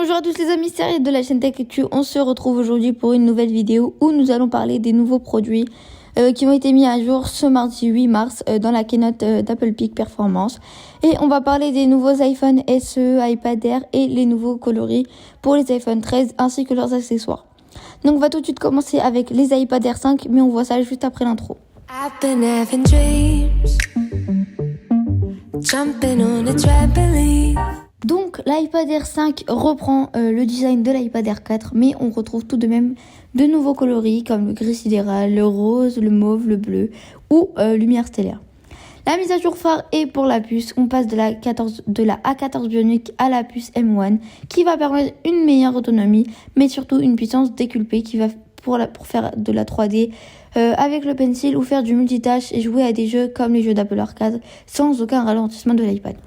Bonjour à tous les amis, c'est Ariel de la chaîne Tech Actu. On se retrouve aujourd'hui pour une nouvelle vidéo où nous allons parler des nouveaux produits qui ont été mis à jour ce mardi 8 mars dans la keynote d'Apple Peak Performance. Et on va parler des nouveaux iPhone SE, iPad Air et les nouveaux coloris pour les iPhone 13 ainsi que leurs accessoires. Donc on va tout de suite commencer avec les iPad Air 5, mais on voit ça juste après l'intro. I've been having dreams, jumping on a trampoline. Donc l'iPad Air 5 reprend le design de l'iPad Air 4, mais on retrouve tout de même de nouveaux coloris comme le gris sidéral, le rose, le mauve, le bleu ou lumière stellaire. La mise à jour phare est pour la puce. On passe de la A14 Bionic à la puce M1 qui va permettre une meilleure autonomie, mais surtout une puissance décuplée qui va pour faire de la 3D avec le pencil ou faire du multitâche et jouer à des jeux comme les jeux d'Apple Arcade sans aucun ralentissement de l'iPad.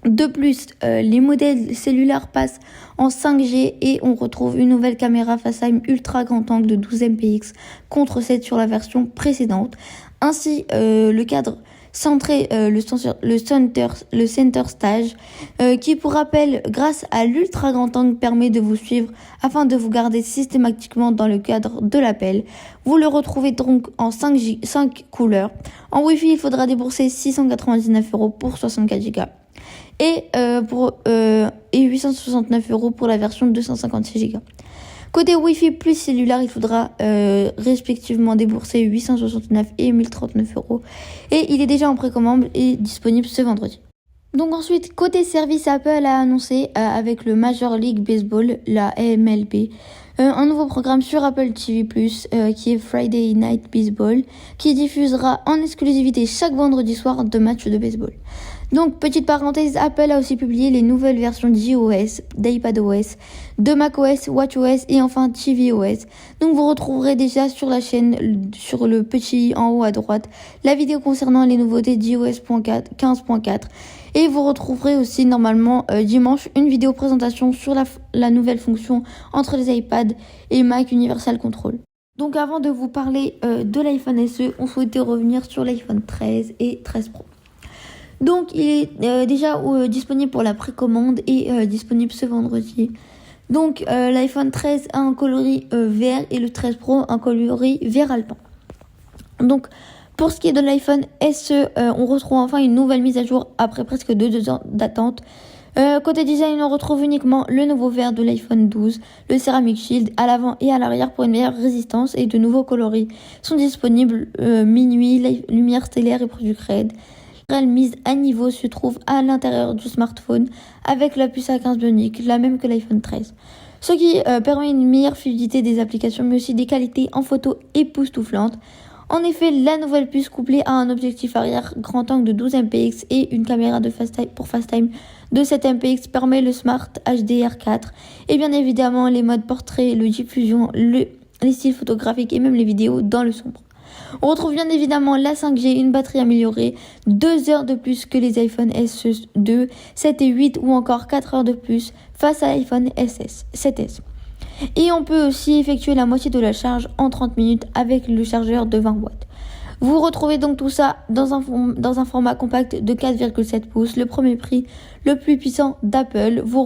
De plus, les modèles cellulaires passent en 5G et on retrouve une nouvelle caméra FaceTime ultra grand angle de 12 MP contre 7 sur la version précédente. Ainsi, le cadre centré, le center stage, qui pour rappel, grâce à l'ultra grand angle, permet de vous suivre afin de vous garder systématiquement dans le cadre de l'appel. Vous le retrouvez donc en 5 couleurs. En Wi-Fi, il faudra débourser 699 € pour 64 Go. Et 869 € pour la version 256 Go. Côté Wi-Fi plus cellulaire, il faudra respectivement débourser 869 et 1039 €. Et il est déjà en précommande et disponible ce vendredi. Donc ensuite, côté service, Apple a annoncé avec le Major League Baseball, la MLB, un nouveau programme sur Apple TV+, qui est Friday Night Baseball, qui diffusera en exclusivité chaque vendredi soir de matchs de baseball. Donc, petite parenthèse, Apple a aussi publié les nouvelles versions d'iOS, d'iPadOS, de macOS, watchOS et enfin tvOS. Donc, vous retrouverez déjà sur la chaîne, sur le petit en haut à droite, la vidéo concernant les nouveautés d'iOS 15.4. Et vous retrouverez aussi normalement dimanche une vidéo présentation sur la nouvelle fonction entre les iPads et Mac Universal Control. Donc, avant de vous parler de l'iPhone SE, on souhaitait revenir sur l'iPhone 13 et 13 Pro. Donc, il est déjà disponible pour la précommande et disponible ce vendredi. Donc, l'iPhone 13 a un coloris vert et le 13 Pro un coloris vert alpin. Donc, pour ce qui est de l'iPhone SE, on retrouve enfin une nouvelle mise à jour après presque 2 ans d'attente. Côté design, on retrouve uniquement le nouveau vert de l'iPhone 12, le Ceramic Shield à l'avant et à l'arrière pour une meilleure résistance et de nouveaux coloris sont disponibles minuit, lumière stellaire et produit RED. La mise à niveau se trouve à l'intérieur du smartphone avec la puce A15 Bionic, la même que l'iPhone 13. Ce qui permet une meilleure fluidité des applications mais aussi des qualités en photo époustouflantes. En effet, la nouvelle puce couplée à un objectif arrière grand angle de 12 MP et une caméra de FaceTime de 7 MP permet le Smart HDR4 et bien évidemment les modes portrait, le diffusion, les styles photographiques et même les vidéos dans le sombre. On retrouve bien évidemment la 5G, une batterie améliorée, 2 heures de plus que les iPhone SE 2, 7 et 8 ou encore 4 heures de plus face à l'iPhone 7S. Et on peut aussi effectuer la moitié de la charge en 30 minutes avec le chargeur de 20 watts. Vous retrouvez donc tout ça dans un format compact de 4,7 pouces, le premier prix le plus puissant d'Apple. Vous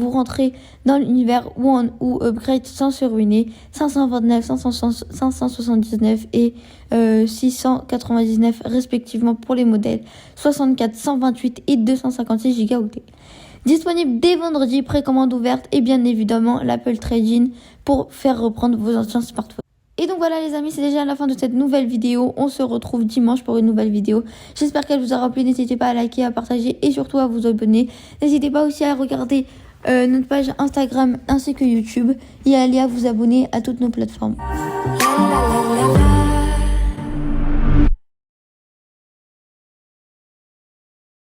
rentrez dans l'univers One ou Upgrade sans se ruiner, 529, 579 et 699 respectivement pour les modèles 64, 128 et 256 Go. Disponible dès vendredi, précommande ouverte et bien évidemment l'Apple Trade-in pour faire reprendre vos anciens smartphones. Et donc voilà les amis, c'est déjà la fin de cette nouvelle vidéo. On se retrouve dimanche pour une nouvelle vidéo. J'espère qu'elle vous aura plu. N'hésitez pas à liker, à partager et surtout à vous abonner. N'hésitez pas aussi à regarder notre page Instagram ainsi que YouTube et à aller à vous abonner à toutes nos plateformes. La la la la la.